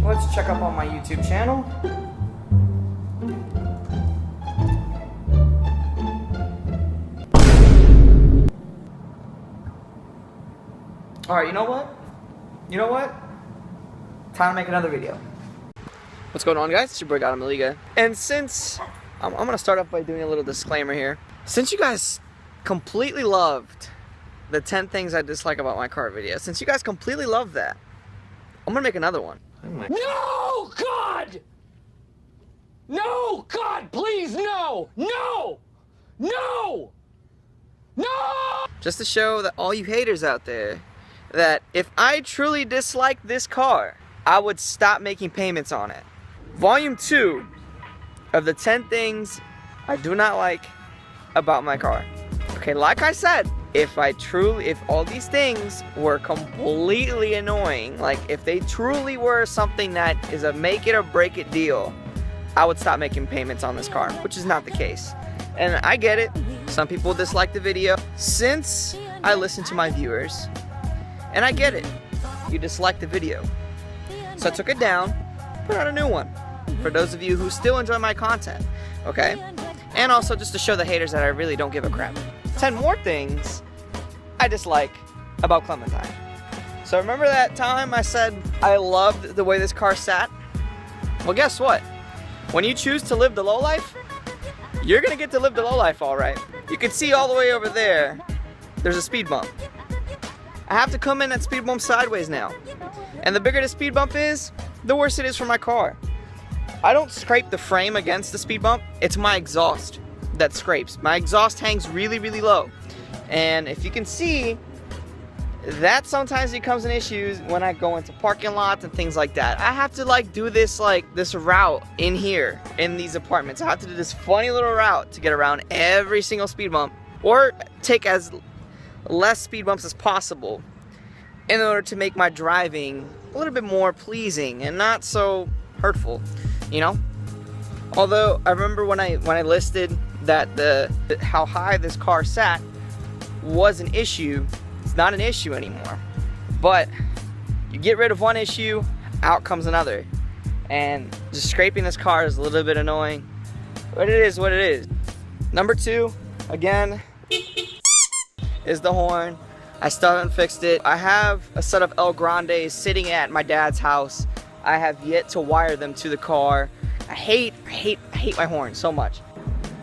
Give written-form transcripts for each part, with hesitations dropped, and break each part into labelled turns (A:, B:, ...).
A: let's check up on my YouTube channel. Alright, you know what? You know what? Time to make another video. What's going on, guys? It's your boy God Maliga. And since I'm gonna start off by doing a little disclaimer here. Since you guys completely loved the 10 things I dislike about my car video, since you guys completely loved that, I'm gonna make another one.
B: No, God! No, God, please, no! No! No! No!
A: Just to show that all you haters out there, that if I truly disliked this car, I would stop making payments on it. Volume 2 of the 10 things I do not like about my car. Okay, like I said, if all these things were completely annoying, like if they truly were something that is a make it or break it deal, I would stop making payments on this car, which is not the case. And I get it, some people dislike the video. Since I listen to my viewers, and I get it, you dislike the video. So I took it down, put out a new one, for those of you who still enjoy my content, okay? And also just to show the haters that I really don't give a crap. 10 more things I dislike about Clementine. So remember that time I said I loved the way this car sat? Well, guess what? When you choose to live the low life, you're gonna get to live the low life, all right. You can see all the way over there, there's a speed bump. I have to come in that speed bump sideways now. And the bigger the speed bump is, the worse it is for my car. I don't scrape the frame against the speed bump, it's my exhaust that scrapes. My exhaust hangs really, really low. And if you can see, that sometimes becomes an issue when I go into parking lots and things like that. I have to like do this route in here, in these apartments. I have to do this funny little route to get around every single speed bump, or take as less speed bumps as possible in order to make my driving a little bit more pleasing and not so hurtful, you know? Although I remember when I listed that how high this car sat was an issue, it's not an issue anymore. But you get rid of one issue, out comes another. And just scraping this car is a little bit annoying, but it is what it is. Number 2, again, is the horn. I still haven't fixed it. I have a set of El Grandes sitting at my dad's house. I have yet to wire them to the car. I hate my horn so much.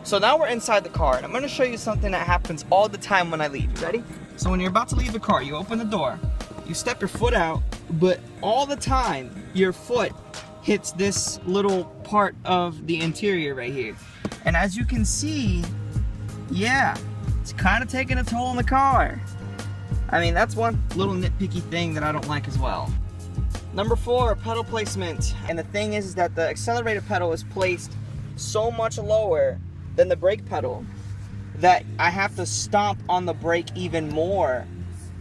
A: So now we're inside the car, and I'm gonna show you something that happens all the time when I leave. You ready? So when you're about to leave the car, you open the door, you step your foot out, but all the time, your foot hits this little part of the interior right here. And as you can see, yeah, it's kind of taking a toll on the car. I mean, that's one little nitpicky thing that I don't like as well. Number 4, pedal placement. And the thing is that the accelerator pedal is placed so much lower than the brake pedal that I have to stomp on the brake even more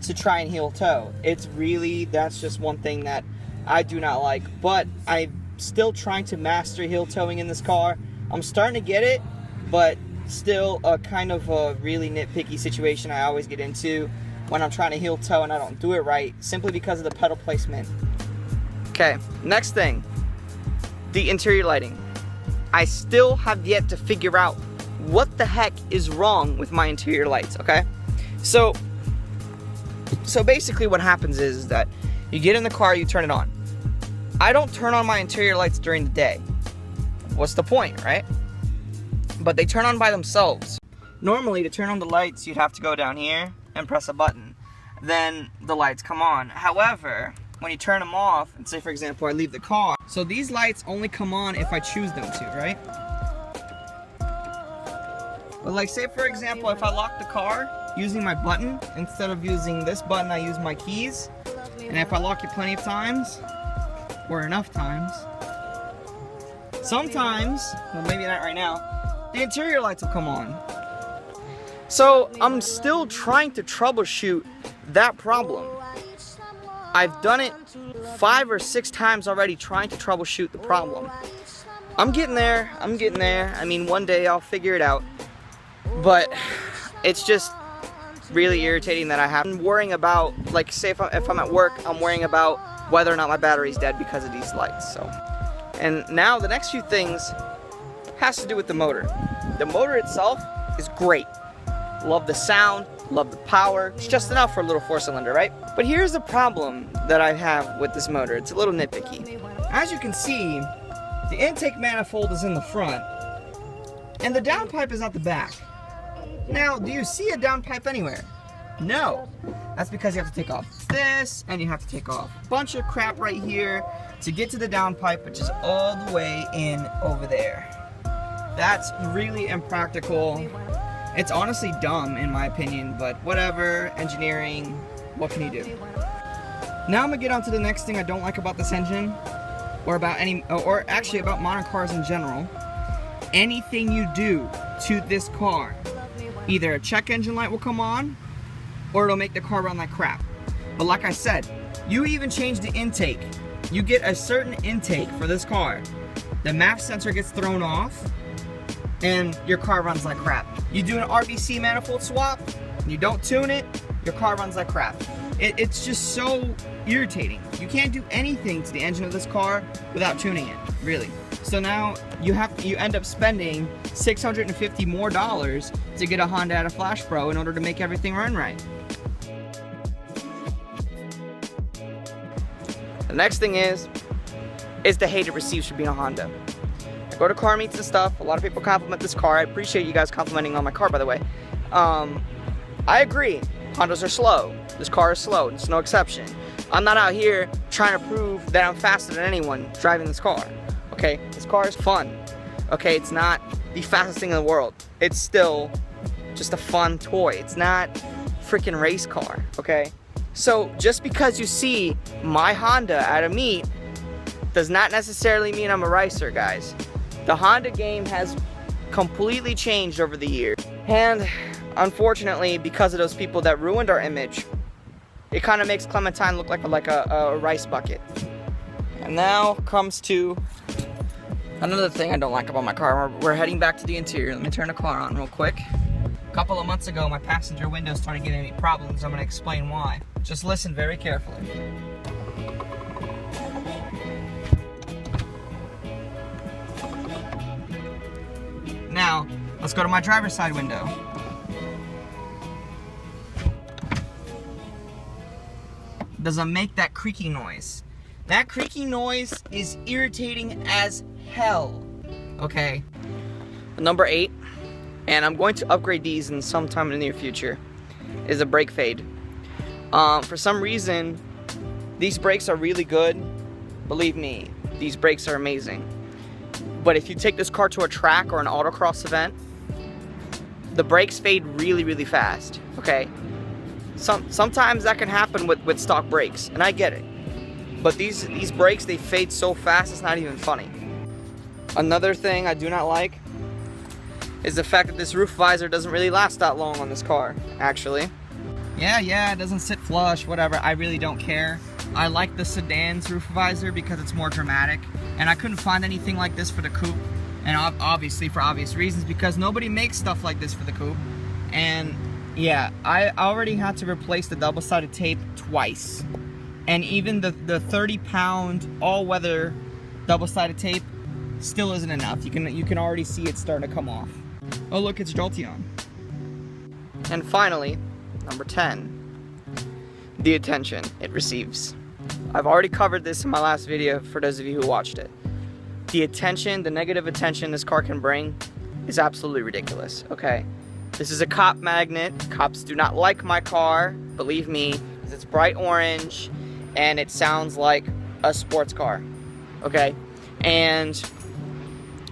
A: to try and heel toe. That's just one thing that I do not like. But I'm still trying to master heel towing in this car. I'm starting to get it, but still a kind of a really nitpicky situation I always get into when I'm trying to heel toe and I don't do it right, simply because of the pedal placement. Okay, next thing, the interior lighting. I still have yet to figure out what the heck is wrong with my interior lights, okay? So basically what happens is that you get in the car, you turn it on. I don't turn on my interior lights during the day. What's the point, right? But they turn on by themselves. Normally, to turn on the lights, you'd have to go down here and press a button. Then the lights come on. However, when you turn them off, and say for example I leave the car, so these lights only come on if I choose them to, right? But like say for example if I lock the car using my button, instead of using this button I use my keys, and if I lock it plenty of times, or enough times, sometimes, well maybe not right now, the interior lights will come on. So I'm still trying to troubleshoot that problem. I've done it 5 or 6 times already trying to troubleshoot the problem. I'm getting there. I mean, one day I'll figure it out. But it's just really irritating that I'm worrying about, like say if I'm at work, I'm worrying about whether or not my battery's dead because of these lights. So, and now the next few things has to do with the motor. The motor itself is great. Love the sound, love the power. It's just enough for a little 4-cylinder, right? But here's the problem that I have with this motor. It's a little nitpicky. As you can see, the intake manifold is in the front, and the downpipe is at the back. Now, do you see a downpipe anywhere? No. That's because you have to take off this, and you have to take off a bunch of crap right here to get to the downpipe, which is all the way in over there. That's really impractical. It's honestly dumb in my opinion, but whatever, engineering, what can you do? Now I'm gonna get on to the next thing I don't like about this engine, or actually about modern cars in general. Anything you do to this car, either a check engine light will come on, or it'll make the car run like crap. But like I said, you even change the intake. You get a certain intake for this car. The MAP sensor gets thrown off, and your car runs like crap. You do an RBC manifold swap, and you don't tune it, your car runs like crap. It's just so irritating. You can't do anything to the engine of this car without tuning it, really. So now you end up spending $650 more to get a Honda at a Flash Pro in order to make everything run right. The next thing is the hate it receives for being a Honda. I go to car meets and stuff. A lot of people compliment this car. I appreciate you guys complimenting on my car, by the way. I agree. Hondas are slow. This car is slow. It's no exception. I'm not out here trying to prove that I'm faster than anyone driving this car. Okay, this car is fun. Okay, it's not the fastest thing in the world. It's still just a fun toy. It's not freaking race car. Okay, so just because you see my Honda at a meet does not necessarily mean I'm a racer, guys. The Honda game has completely changed over the years, and unfortunately, because of those people that ruined our image, it kind of makes Clementine look like a rice bucket. And now comes to another thing I don't like about my car. We're heading back to the interior. Let me turn the car on real quick. A couple of months ago, my passenger window started giving me problems. I'm going to explain why. Just listen very carefully. Now, let's go to my driver's side window. Doesn't make that creaking noise. That creaking noise is irritating as hell. Okay. Number 8, and I'm going to upgrade these in sometime in the near future, is a brake fade. For some reason, these brakes are really good. Believe me, these brakes are amazing. But if you take this car to a track or an autocross event, the brakes fade really, really fast, okay? Sometimes that can happen with stock brakes, and I get it. But these brakes, they fade so fast, it's not even funny. Another thing I do not like is the fact that this roof visor doesn't really last that long on this car, actually. Yeah, it doesn't sit flush, whatever, I really don't care. I like the sedan's roof visor because it's more dramatic, and I couldn't find anything like this for the coupe, and obviously for obvious reasons, because nobody makes stuff like this for the coupe. And yeah, I already had to replace the double-sided tape twice, and even the 30-pound all-weather double-sided tape still isn't enough. You can already see it starting to come off. Oh look, it's Jolteon. And finally, number 10, the attention it receives. I've already covered this in my last video for those of you who watched it. The attention, the negative attention this car can bring is absolutely ridiculous, okay? This is a cop magnet. Cops do not like my car, believe me, because it's bright orange and it sounds like a sports car, okay? And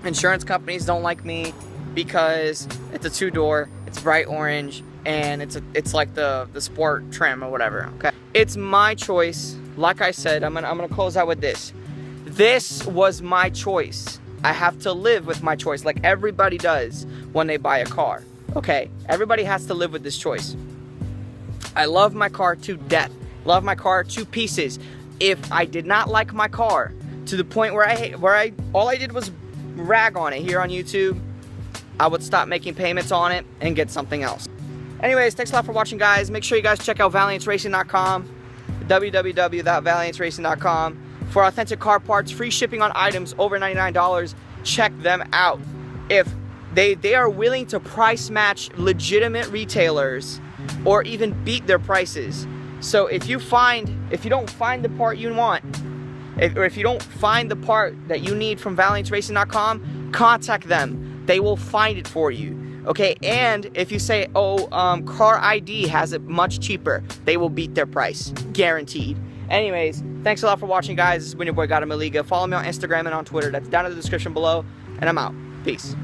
A: insurance companies don't like me because it's a 2-door, it's bright orange, and it's like the sport trim or whatever, okay? It's my choice. Like I said, I'm gonna close out with this. This was my choice. I have to live with my choice like everybody does when they buy a car. Okay, everybody has to live with this choice. I love my car to death. Love my car to pieces. If I did not like my car to the point where all I did was rag on it here on YouTube, I would stop making payments on it and get something else. Anyways, thanks a lot for watching, guys. Make sure you guys check out valiantracing.com. www.valiantracing.com. For authentic car parts, free shipping on items over $99. Check them out. If they are willing to price match legitimate retailers or even beat their prices. So if you don't find the part you want, or if you don't find the part that you need from valiantracing.com, contact them. They will find it for you. Okay, and if you say, Car ID has it much cheaper, they will beat their price, guaranteed. Anyways, thanks a lot for watching, guys. This has been your boy, Maliga. Follow me on Instagram and on Twitter. That's down in the description below, and I'm out. Peace.